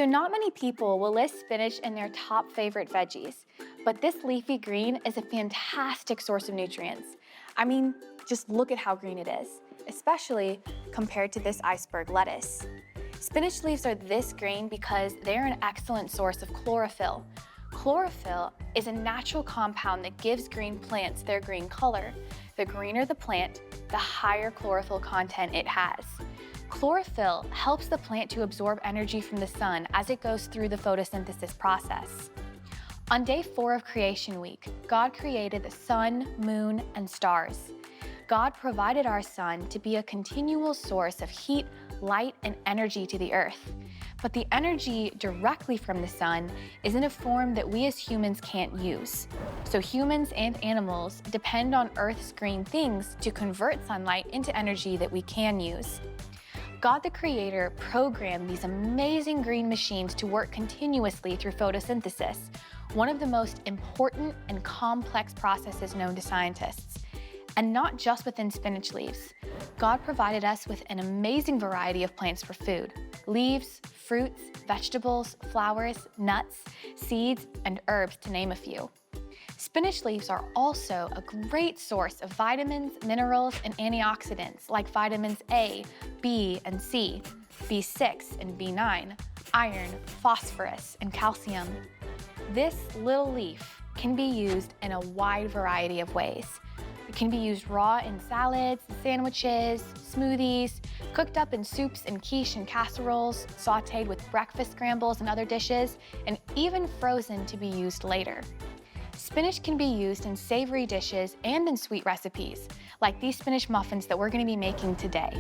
So not many people will list spinach in their top favorite veggies, but this leafy green is a fantastic source of nutrients. I mean, just look at how green it is, especially compared to this iceberg lettuce. Spinach leaves are this green because they're an excellent source of chlorophyll. Chlorophyll is a natural compound that gives green plants their green color. The greener the plant, the higher chlorophyll content it has. Chlorophyll helps the plant to absorb energy from the sun as it goes through the photosynthesis process. On day 4 of creation week, God created the sun, moon, and stars. God provided our sun to be a continual source of heat, light, and energy to the earth. But the energy directly from the sun is in a form that we as humans can't use. So humans and animals depend on Earth's green things to convert sunlight into energy that we can use. God the Creator programmed these amazing green machines to work continuously through photosynthesis, one of the most important and complex processes known to scientists. And not just within spinach leaves. God provided us with an amazing variety of plants for food: leaves, fruits, vegetables, flowers, nuts, seeds, and herbs, to name a few. Spinach leaves are also a great source of vitamins, minerals, and antioxidants like vitamins A, B, and C, B6 and B9, iron, phosphorus, and calcium. This little leaf can be used in a wide variety of ways. It can be used raw in salads, sandwiches, smoothies, cooked up in soups and quiche and casseroles, sautéed with breakfast scrambles and other dishes, and even frozen to be used later. Spinach can be used in savory dishes and in sweet recipes, like these spinach muffins that we're going to be making today.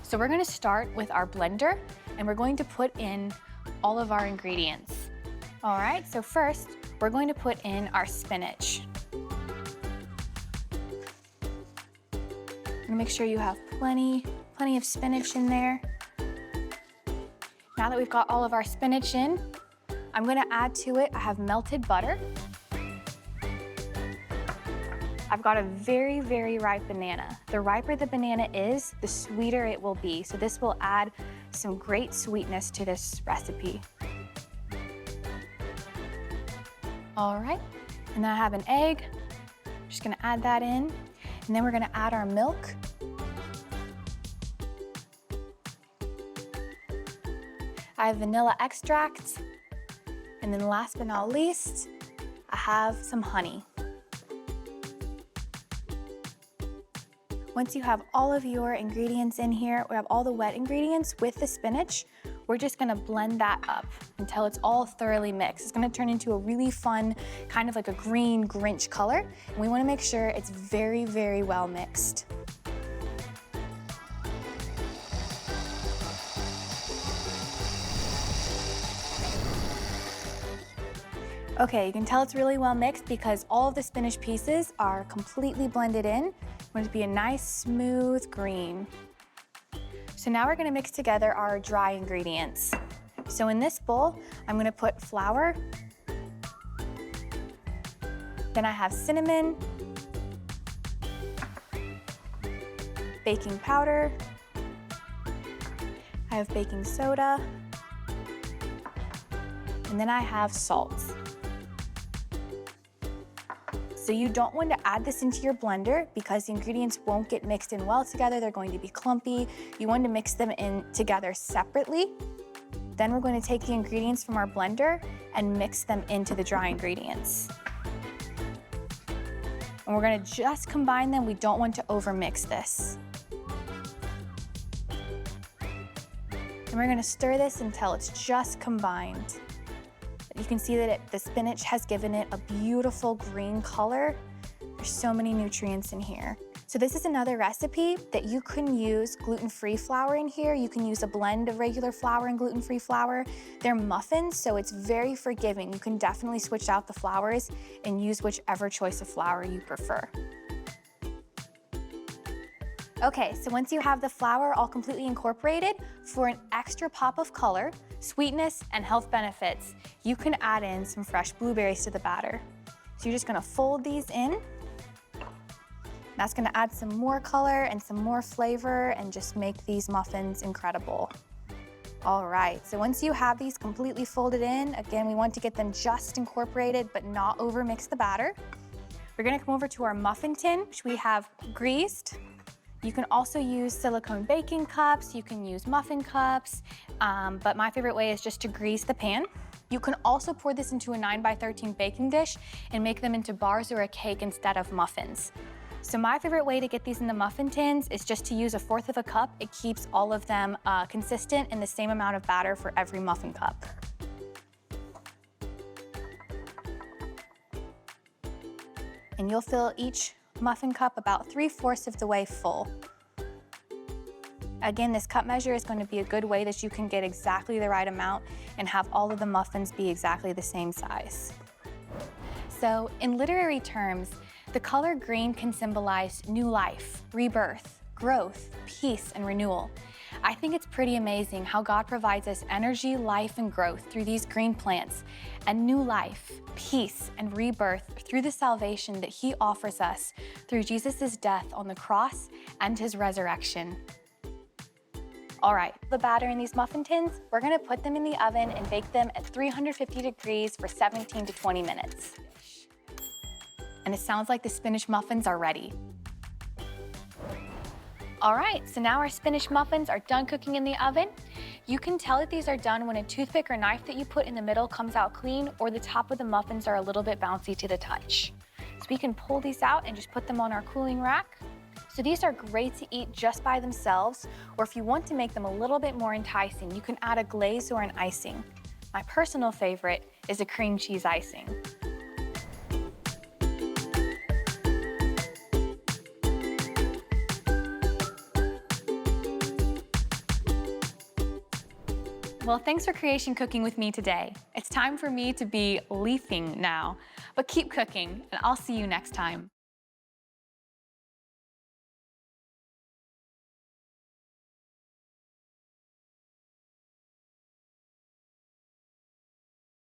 So we're going to start with our blender, and we're going to put in all of our ingredients. All right, so first, we're going to put in our spinach. And make sure you have plenty of spinach in there. Now that we've got all of our spinach in, I'm going to add to it, I have melted butter. I've got a very, very ripe banana. The riper the banana is, the sweeter it will be. So this will add some great sweetness to this recipe. All right, and then I have an egg. I'm just gonna add that in. And then we're gonna add our milk. I have vanilla extract. And then last but not least, I have some honey. Once you have all of your ingredients in here, we have all the wet ingredients with the spinach, we're just gonna blend that up until it's all thoroughly mixed. It's gonna turn into a really fun, kind of like a green Grinch color, and we wanna make sure it's very, very well mixed. Okay, you can tell it's really well mixed because all of the spinach pieces are completely blended in. It's going to be a nice, smooth green. So now we're going to mix together our dry ingredients. So in this bowl, I'm going to put flour. Then I have cinnamon, baking powder, I have baking soda, and then I have salt. So you don't want to add this into your blender because the ingredients won't get mixed in well together. They're going to be clumpy. You want to mix them in together separately. Then we're going to take the ingredients from our blender and mix them into the dry ingredients. And we're going to just combine them. We don't want to overmix this. And we're going to stir this until it's just combined. You can see that the spinach has given it a beautiful green color. There's so many nutrients in here. So this is another recipe that you can use gluten-free flour in here. You can use a blend of regular flour and gluten-free flour. They're muffins, so it's very forgiving. You can definitely switch out the flours and use whichever choice of flour you prefer. Okay, so once you have the flour all completely incorporated, for an extra pop of color, sweetness, and health benefits, you can add in some fresh blueberries to the batter. So you're just gonna fold these in. That's gonna add some more color and some more flavor and just make these muffins incredible. All right, so once you have these completely folded in, again, we want to get them just incorporated but not overmix the batter. We're gonna come over to our muffin tin, which we have greased. You can also use silicone baking cups, you can use muffin cups, but my favorite way is just to grease the pan. You can also pour this into a 9x13 baking dish and make them into bars or a cake instead of muffins. So my favorite way to get these in the muffin tins is just to use 1/4 cup. It keeps all of them consistent in the same amount of batter for every muffin cup. And you'll fill each muffin cup about 3/4 of the way full. Again, this cup measure is going to be a good way that you can get exactly the right amount and have all of the muffins be exactly the same size. So in literary terms, the color green can symbolize new life, rebirth, growth, peace, and renewal. I think it's pretty amazing how God provides us energy, life, and growth through these green plants, and new life, peace, and rebirth through the salvation that He offers us through Jesus' death on the cross and His resurrection. All right, the batter in these muffin tins, we're gonna put them in the oven and bake them at 350 degrees for 17 to 20 minutes. And it sounds like the spinach muffins are ready. All right, so now our spinach muffins are done cooking in the oven. You can tell that these are done when a toothpick or knife that you put in the middle comes out clean, or the top of the muffins are a little bit bouncy to the touch. So we can pull these out and just put them on our cooling rack. So these are great to eat just by themselves, or if you want to make them a little bit more enticing, you can add a glaze or an icing. My personal favorite is a cream cheese icing. Well, thanks for creation cooking with me today. It's time for me to be leafing now, but keep cooking, and I'll see you next time.